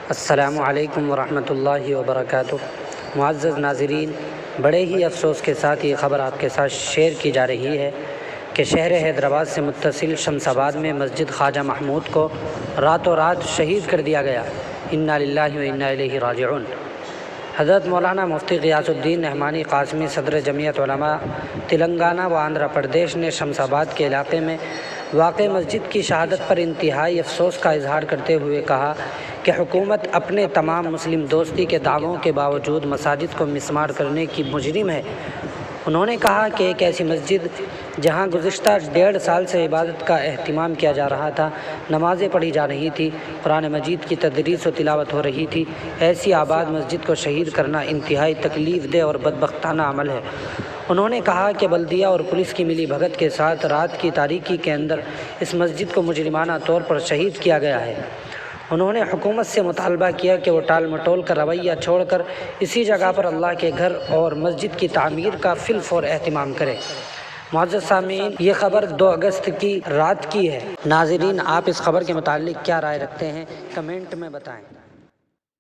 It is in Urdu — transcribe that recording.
السلام علیکم ورحمۃ اللہ وبرکاتہ۔ معزز ناظرین، بڑے ہی افسوس کے ساتھ یہ خبر آپ کے ساتھ شیئر کی جا رہی ہے کہ شہر حیدرآباد سے متصل شمس آباد میں مسجد خواجہ محمود کو راتوں رات شہید کر دیا گیا۔ انا للہ و انا الیہ راجعون۔ حضرت مولانا مفتی غیاث الدین نعمانی قاسمی صدر جمعیت علماء تلنگانہ و آندھرا پردیش نے شمس آباد کے علاقے میں واقع مسجد کی شہادت پر انتہائی افسوس کا اظہار کرتے ہوئے کہا کہ حکومت اپنے تمام مسلم دوستی کے دعووں کے باوجود مساجد کو مسمار کرنے کی مجرم ہے۔ انہوں نے کہا کہ ایک ایسی مسجد جہاں گزشتہ 1.5 سال سے عبادت کا اہتمام کیا جا رہا تھا، نمازیں پڑھی جا رہی تھی، قرآن مجید کی تدریس و تلاوت ہو رہی تھی، ایسی آباد مسجد کو شہید کرنا انتہائی تکلیف دہ اور بدبختانہ عمل ہے۔ انہوں نے کہا کہ بلدیہ اور پولیس کی ملی بھگت کے ساتھ رات کی تاریکی کے اندر اس مسجد کو مجرمانہ طور پر شہید کیا گیا ہے۔ انہوں نے حکومت سے مطالبہ کیا کہ وہ ٹال مٹول کا رویہ چھوڑ کر اسی جگہ پر اللہ کے گھر اور مسجد کی تعمیر کا فی الفور اہتمام کرے۔ معزز سامعین، یہ خبر 2 اگست کی رات کی ہے۔ ناظرین، آپ اس خبر کے متعلق کیا رائے رکھتے ہیں؟ کمنٹ میں بتائیں۔